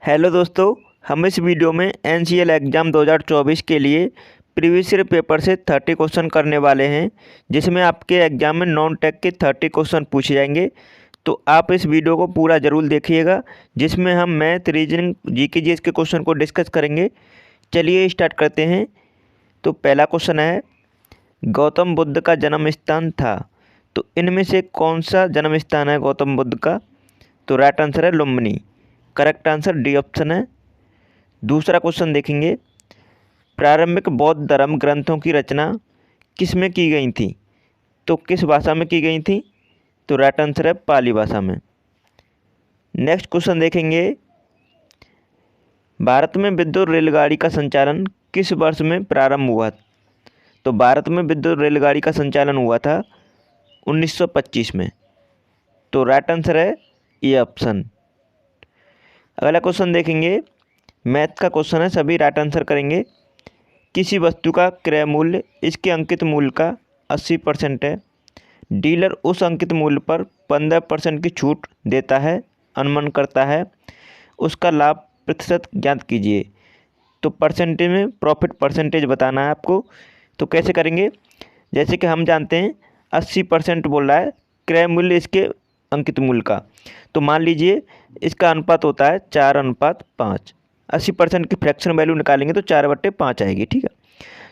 Hello दोस्तों, हम इस वीडियो में एनसीएल एग्ज़ाम 2024 के लिए प्रीवियस ईयर पेपर से 30 क्वेश्चन करने वाले हैं, जिसमें आपके एग्ज़ाम में नॉन टेक के 30 क्वेश्चन पूछे जाएंगे। तो आप इस वीडियो को पूरा ज़रूर देखिएगा, जिसमें हम मैथ, रीजनिंग, जीके जीएस के क्वेश्चन को डिस्कस करेंगे। चलिए स्टार्ट करते हैं। तो पहला क्वेश्चन है, गौतम बुद्ध का जन्म स्थान था, तो इनमें से कौन सा जन्म स्थान है गौतम बुद्ध का? तो राइट आंसर है Lumbini. Correct answer D option है। दूसरा क्वेश्चन देखेंगे, प्रारंभिक बौद्ध धर्म ग्रंथों की रचना किस में की गई थी? तो किस भाषा में की गई थी? तो राइट आंसर है पाली भाषा में। नेक्स्ट क्वेश्चन देखेंगे, भारत में विद्युत रेलगाड़ी का संचालन किस वर्ष में प्रारंभ हुआ? तो भारत में विद्युत रेलगाड़ी का संचालन हुआ था 1925 में। तो राइट आंसर है ये ऑप्शन। अगला क्वेश्चन देखेंगे, मैथ का क्वेश्चन है, सभी राइट आंसर करेंगे। किसी वस्तु का क्रय मूल्य इसके अंकित मूल्य का 80% है। डीलर उस अंकित मूल्य पर 15% की छूट देता है, अनुमान करता है। उसका लाभ प्रतिशत ज्ञात कीजिए। तो परसेंटेज में प्रॉफिट परसेंटेज बताना है आपको। तो कैसे करेंगे? जैसे कि हम जानते हैं 80% बोल रहा है क्रय मूल्य इसके अंकित मूल्य का, तो मान लीजिए इसका अनुपात होता है 4:5। 80% की फ्रैक्शन वैल्यू निकालेंगे तो 4/5 आएगी, ठीक है।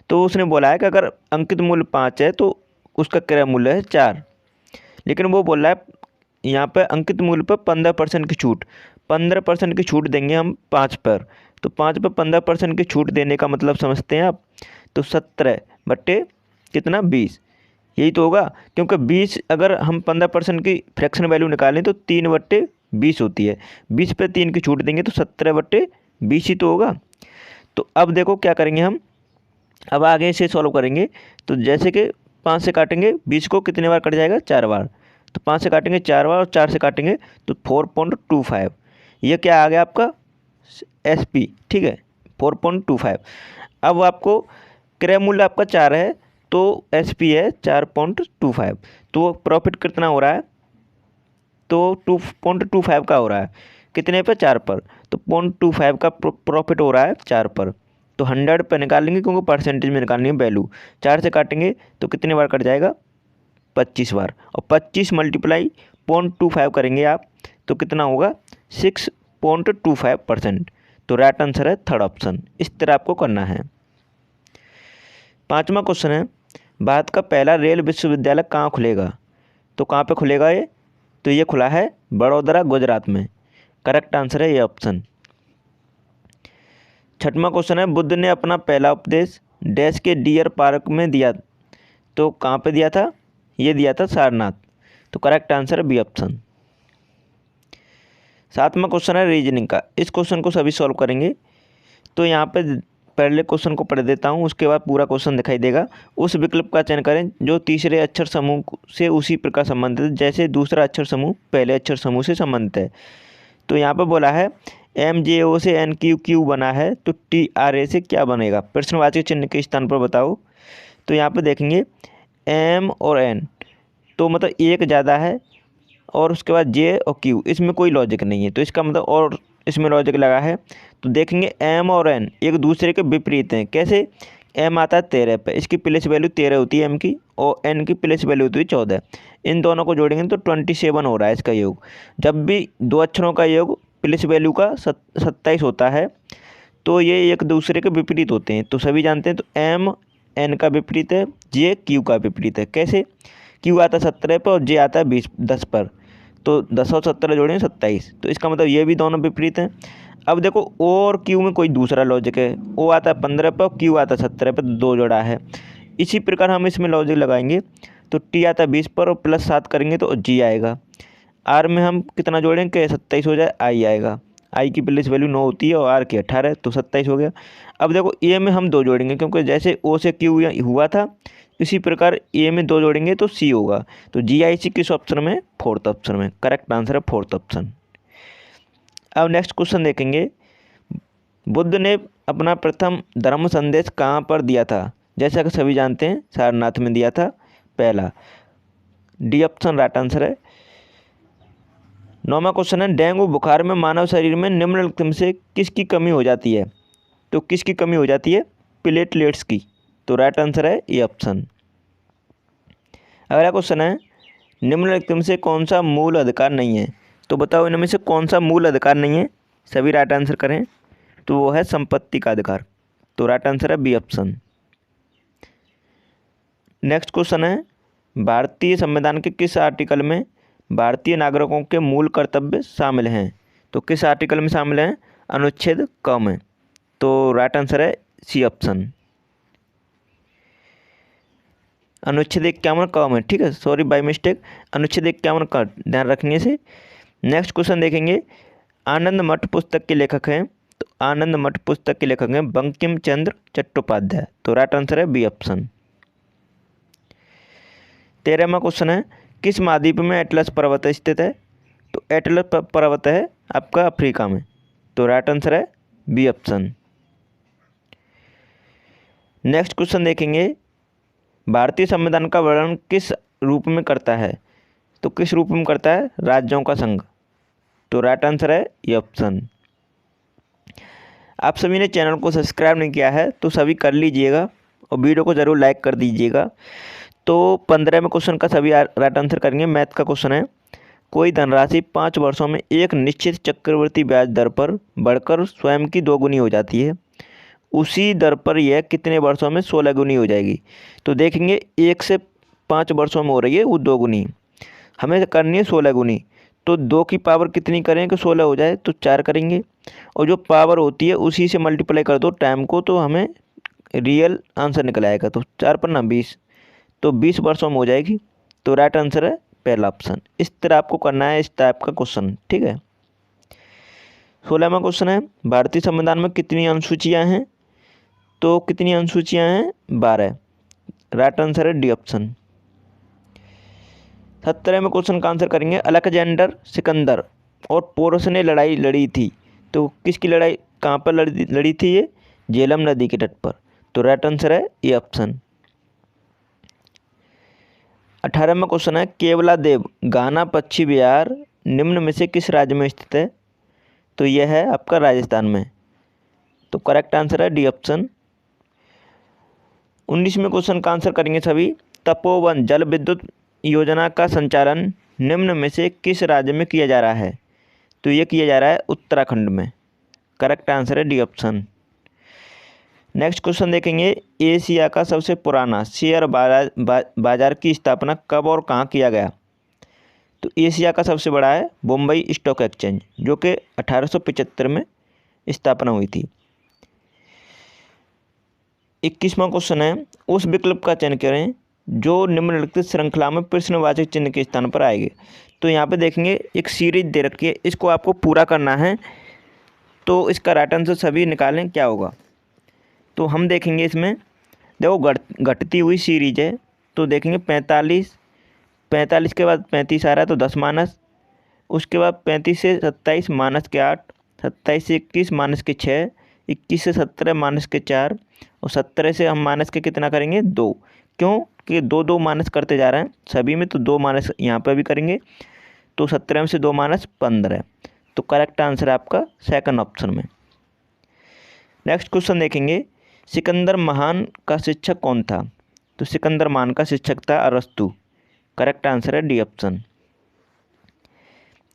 तो उसने बोला है कि अगर अंकित मूल्य 5 है तो उसका क्रय मूल्य है 4, लेकिन वो बोल रहा है यहाँ पर अंकित मूल्य पर 15% की छूट। 15% की छूट देंगे हम 5 पर, तो 5 पर 15% की छूट देने का मतलब समझते हैं आप। तो 17 बट्टे कितना 20, यही तो होगा, क्योंकि 20 अगर हम 15% की फ्रैक्शन वैल्यू निकालें तो 3/20 होती है। 20 पे 3 की छूट देंगे तो 17/20 ही तो होगा। तो अब देखो क्या करेंगे हम, अब आगे से सॉल्व करेंगे। तो जैसे कि 5 से काटेंगे 20 को, कितने बार कट जाएगा? 4 बार। तो 5 से काटेंगे 4 बार और 4 से काटेंगे तो 4.25। ये क्या आ गया आपका? SP, ठीक है, 4.25। अब आपको क्रय मूल्य आपका 4 है तो SP है 4.25। तो प्रॉफिट कितना हो रहा है? तो 2.25 का हो रहा है। कितने पे? 4 पर। तो 0.25 का प्रॉफिट हो रहा है 4 पर। तो 100 पे निकालेंगे, क्योंकि परसेंटेज में निकालनी है वैल्यू। 4 से काटेंगे तो कितने बार कट जाएगा? 25 बार। और 25 मल्टीप्लाई 0.25 करेंगे आप तो कितना होगा? 6.25%। तो राइट आंसर है थर्ड ऑप्शन। इस तरह आपको करना है। पाँचवा क्वेश्चन है, भारत का पहला रेल विश्वविद्यालय कहाँ खुलेगा? तो कहाँ पे खुलेगा ये? तो ये खुला है बड़ौदरा, गुजरात में। करेक्ट आंसर है ये ऑप्शन। छठवां क्वेश्चन है, बुद्ध ने अपना पहला उपदेश डैश के डियर पार्क में दिया, तो कहाँ पे दिया था? ये दिया था सारनाथ। तो करेक्ट आंसर है बी ऑप्शन। सातवां क्वेश्चन है रीजनिंग का। इस क्वेश्चन को सभी सॉल्व करेंगे। तो यहाँ पे पहले क्वेश्चन को पढ़ देता हूँ, उसके बाद पूरा क्वेश्चन दिखाई देगा। उस विकल्प का चयन करें जो तीसरे अक्षर समूह से उसी प्रकार संबंधित है जैसे दूसरा अक्षर समूह पहले अक्षर समूह से संबंधित है। तो यहाँ पे बोला है MJO से NQQ बना है, तो TRA से क्या बनेगा? प्रश्नवाचक चिन्ह के स्थान पर बताओ। तो यहाँ पे देखेंगे M और N, तो मतलब एक ज़्यादा है, और उसके बाद J और Q, इसमें कोई लॉजिक नहीं है, तो इसका मतलब और इसमें लॉजिक लगा है। तो देखेंगे M और N एक दूसरे के विपरीत हैं। कैसे? M आता है 13 पे, इसकी प्लेस वैल्यू 13 होती है M की, और N की प्लेस वैल्यू होती है 14। इन दोनों को जोड़ेंगे तो 27 हो रहा है इसका योग। जब भी दो अक्षरों का योग प्लेस वैल्यू का 27 होता है तो ये एक दूसरे के विपरीत होते हैं, तो सभी जानते हैं। तो M N का विपरीत है, J Q का विपरीत है। कैसे? Q आता है 17 पर और J आता है 10 पर, तो 10 और 17 जोड़ें 27, तो इसका मतलब ये भी दोनों विपरीत हैं। अब देखो O और Q में कोई दूसरा लॉजिक है। O आता है 15 पर और Q आता है 17 पर, दो जोड़ा है। इसी प्रकार हम इसमें लॉजिक लगाएंगे। तो T आता है 20 पर और +7 करेंगे तो G आएगा। R में हम कितना जोड़ेंगे? 27 हो जाए, I आएगा। I की प्लेस वैल्यू 9 होती है और R की 18, तो 27 हो गया। अब देखो A में हम 2 जोड़ेंगे, क्योंकि जैसे O से Q हुआ था इसी प्रकार A में 2 जोड़ेंगे तो C होगा। तो GIC किस ऑप्शन में? फोर्थ ऑप्शन में। करेक्ट आंसर है फोर्थ ऑप्शन। अब नेक्स्ट क्वेश्चन देखेंगे, बुद्ध ने अपना प्रथम धर्म संदेश कहाँ पर दिया था? जैसा कि सभी जानते हैं सारनाथ में दिया था पहला। डी ऑप्शन राइट आंसर है। 9वां क्वेश्चन है डेंगू बुखार में मानव शरीर में निम्नलिखित में से किसकी कमी हो जाती है। तो किसकी कमी हो जाती है, प्लेटलेट्स की। तो राइट आंसर है ये ऑप्शन। अगला क्वेश्चन है निम्नलिखित में से कौन सा मूल अधिकार नहीं है। तो बताओ इनमें से कौन सा मूल अधिकार नहीं है, सभी राइट आंसर करें। तो वो है संपत्ति का अधिकार। तो राइट आंसर है बी ऑप्शन। नेक्स्ट क्वेश्चन है भारतीय संविधान के किस आर्टिकल में भारतीय नागरिकों के मूल कर्तव्य शामिल हैं। तो किस आर्टिकल में शामिल हैं, अनुच्छेद क में। तो राइट आंसर है सी ऑप्शन, अनुच्छेद 51 क में। ठीक है, सॉरी बाय मिस्टेक, अनुच्छेद 51 का ध्यान रखने से। नेक्स्ट क्वेश्चन देखेंगे आनंद मठ पुस्तक के लेखक हैं। तो आनंद मठ पुस्तक के लेखक हैं बंकिम चंद्र चट्टोपाध्याय। तो राइट आंसर है बी ऑप्शन। 13वां क्वेश्चन है किस महाद्वीप में एटलस पर्वत स्थित है। तो एटलस पर्वत है आपका अफ्रीका में। तो राइट आंसर है बी ऑप्शन। नेक्स्ट क्वेश्चन देखेंगे भारतीय संविधान का वर्णन किस रूप में करता है। तो किस रूप में करता है, राज्यों का संघ। तो राइट आंसर है ये ऑप्शन। आप सभी ने चैनल को सब्सक्राइब नहीं किया है तो सभी कर लीजिएगा और वीडियो को ज़रूर लाइक कर दीजिएगा। तो 15वें क्वेश्चन का सभी राइट आंसर करेंगे। मैथ का क्वेश्चन है कोई धनराशि 5 वर्षों में एक निश्चित चक्रवृद्धि ब्याज दर पर बढ़कर स्वयं की 2 गुनी हो जाती है, उसी दर पर यह कितने वर्षों में 16 गुनी हो जाएगी। तो देखेंगे 1 से 5 वर्षों में हो रही है वो 2 गुनी, हमें करनी है 16 गुनी। तो 2 की पावर कितनी करें कि 16 हो जाए, तो 4 करेंगे और जो पावर होती है उसी से मल्टीप्लाई कर दो टाइम को, तो हमें रियल आंसर निकल आएगा। तो 4 पर ना 20, तो 20 वर्षों में हो जाएगी। तो राइट आंसर है पहला ऑप्शन। इस तरह आपको करना है इस टाइप का क्वेश्चन। ठीक है, 16वां क्वेश्चन है भारतीय संविधान में कितनी अनुसूचियां हैं। तो कितनी अनुसूचियां हैं, 12। राइट आंसर है डी ऑप्शन। 17वें क्वेश्चन का आंसर करेंगे अलेक्जेंडर सिकंदर और पोरस ने लड़ाई लड़ी थी। तो किसकी लड़ाई, कहाँ पर लड़ी थी ये, झेलम नदी के तट पर। तो राइट आंसर है ये ऑप्शन। 18वां क्वेश्चन है केवला देव घाना पश्चिम बिहार निम्न में से किस राज्य में स्थित है। तो यह है आपका राजस्थान में। तो करेक्ट आंसर है डी ऑप्शन। 19वें क्वेश्चन का आंसर करेंगे सभी तपोवन जल विद्युत योजना का संचालन निम्न में से किस राज्य में किया जा रहा है। तो ये किया जा रहा है उत्तराखंड में। करेक्ट आंसर है डी ऑप्शन। नेक्स्ट क्वेश्चन देखेंगे एशिया का सबसे पुराना शेयर बाजार की स्थापना कब और कहाँ किया गया। तो एशिया का सबसे बड़ा है बम्बई स्टॉक एक्सचेंज, जो कि 1875 में स्थापना हुई थी। 21वां क्वेश्चन है उस विकल्प का चयन करें जो निम्नलिखित श्रृंखला में प्रश्नवाचक चिन्ह के स्थान पर आएंगे। तो यहाँ पे देखेंगे एक सीरीज दे रखी है, इसको आपको पूरा करना है। तो इसका राइट आंसर सभी निकालें क्या होगा। तो हम देखेंगे इसमें देखो घटती हुई सीरीज है। तो देखेंगे 45 के बाद 35 आ रहा है तो 10 माइनस, उसके बाद 35 से 27 माइनस के 8, 27 से 21 माइनस के 6, 21 से 17 माइनस के 4 और 17 से हम माइनस के कितना करेंगे 2। क्यों कि 2 माइनस करते जा रहे हैं सभी में, तो 2 माइनस यहाँ पर भी करेंगे। तो 17 में से 2 माइनस 15। तो करेक्ट आंसर है आपका सेकंड ऑप्शन में। नेक्स्ट क्वेश्चन देखेंगे सिकंदर महान का शिक्षक कौन था। तो सिकंदर महान का शिक्षक था अरस्तु। करेक्ट आंसर है डी ऑप्शन।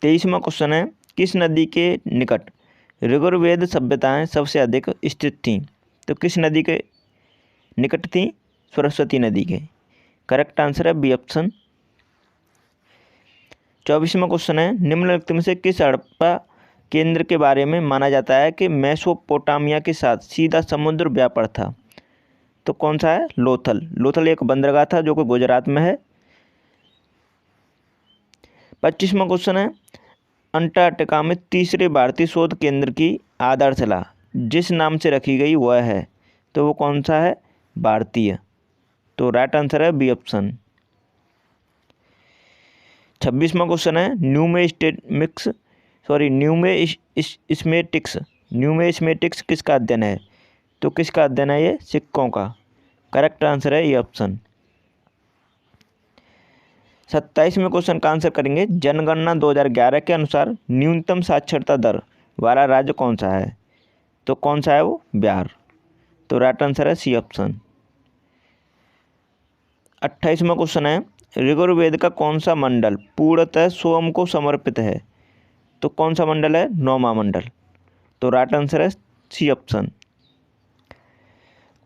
23वां क्वेश्चन है किस नदी के निकट ऋग्वेद सभ्यताएं सबसे अधिक स्थित थीं। तो किस नदी के निकट थी, सरस्वती नदी के। करेक्ट आंसर है बी ऑप्शन। 24वां क्वेश्चन है निम्नलिखित में से किस हड़प्पा केंद्र के बारे में माना जाता है कि मेसोपोटामिया के साथ सीधा समुद्र व्यापार था। तो कौन सा है, लोथल। लोथल एक बंदरगाह था जो कि गुजरात में है। 25वां क्वेश्चन है अंटार्कटिका में तीसरे भारतीय शोध केंद्र की आधारशिला जिस नाम से रखी गई वह है। तो वो कौन सा है, भारतीय। तो राइट आंसर है बी ऑप्शन। 26वां क्वेश्चन है न्यूमेस्मेटिक्स किसका अध्ययन है। तो किसका अध्ययन है, ये सिक्कों का। करेक्ट आंसर है ये ऑप्शन। 27वें क्वेश्चन का आंसर करेंगे, जनगणना 2011 के अनुसार न्यूनतम साक्षरता दर वाला राज्य कौन सा है? तो कौन सा है वो? बिहार। तो राइट आंसर है सी ऑप्शन। 28वां क्वेश्चन है, ऋग्वेद का कौन सा मंडल पूर्णतः सोम को समर्पित है? तो कौन सा मंडल है? 9वां मंडल। तो राइट आंसर है सी ऑप्शन।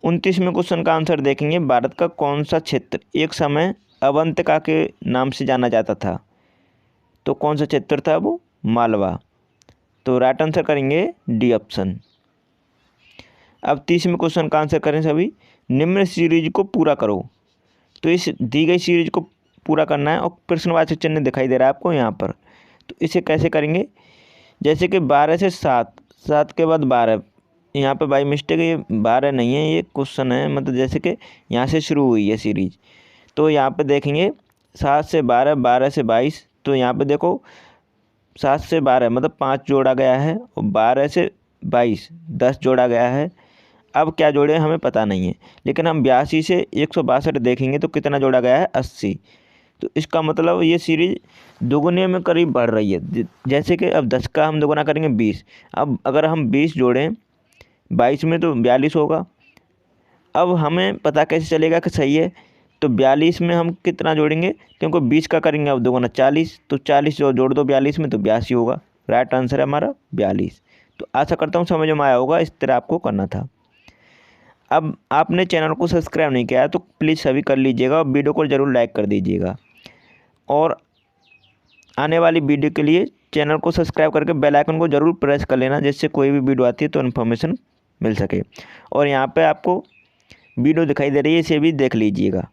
29वें क्वेश्चन का आंसर देखेंगे, भारत का कौन सा क्षेत्र एक समय अवंतिका के नाम से जाना जाता था? तो कौन सा क्षेत्र था वो? मालवा। तो राइट आंसर करेंगे डी ऑप्शन। अब 30वें क्वेश्चन का आंसर करें सभी, निम्न सीरीज को पूरा करो। तो इस दी गई सीरीज को पूरा करना है और प्रश्नवाचक चिन्ह दिखाई दे रहा है आपको यहाँ पर। तो इसे कैसे करेंगे? जैसे कि 12 से 7, 7 के बाद 12, यहाँ पे बाई मिस्टेक ये 12 नहीं है, ये क्वेश्चन है, मतलब जैसे कि यहाँ से शुरू हुई है सीरीज। तो यहाँ पे देखेंगे 7 से 12, 12 से 22। तो यहाँ पे देखो 7 से 12 मतलब 5 जोड़ा गया है और 12 से 22 10 जोड़ा गया है। अब क्या जोड़े हमें पता नहीं है, लेकिन हम 82 से 162 देखेंगे तो कितना जोड़ा गया है? 80। तो इसका मतलब ये सीरीज दोगुने में करीब बढ़ रही है। जैसे कि अब 10 का हम दोगुना करेंगे 20। अब अगर हम 20 जोड़ें 22 में तो 42 होगा। अब हमें पता कैसे चलेगा कि सही है? तो 42 में हम कितना जोड़ेंगे? क्योंकि 20 का करेंगे अब दोगुना 40, तो 40 जो जोड़ दो 42 में तो 82 होगा। राइट आंसर है हमारा 42। तो आशा करता हूँ समझ में आया होगा, इस तरह आपको करना था। अब आपने चैनल को सब्सक्राइब नहीं किया है तो प्लीज़ सभी कर लीजिएगा और वीडियो को ज़रूर लाइक कर दीजिएगा। और आने वाली वीडियो के लिए चैनल को सब्सक्राइब करके बेल आइकन को ज़रूर प्रेस कर लेना, जिससे कोई भी वीडियो आती है तो इन्फॉर्मेशन मिल सके। और यहाँ पे आपको वीडियो दिखाई दे रही है, इसे भी देख लीजिएगा।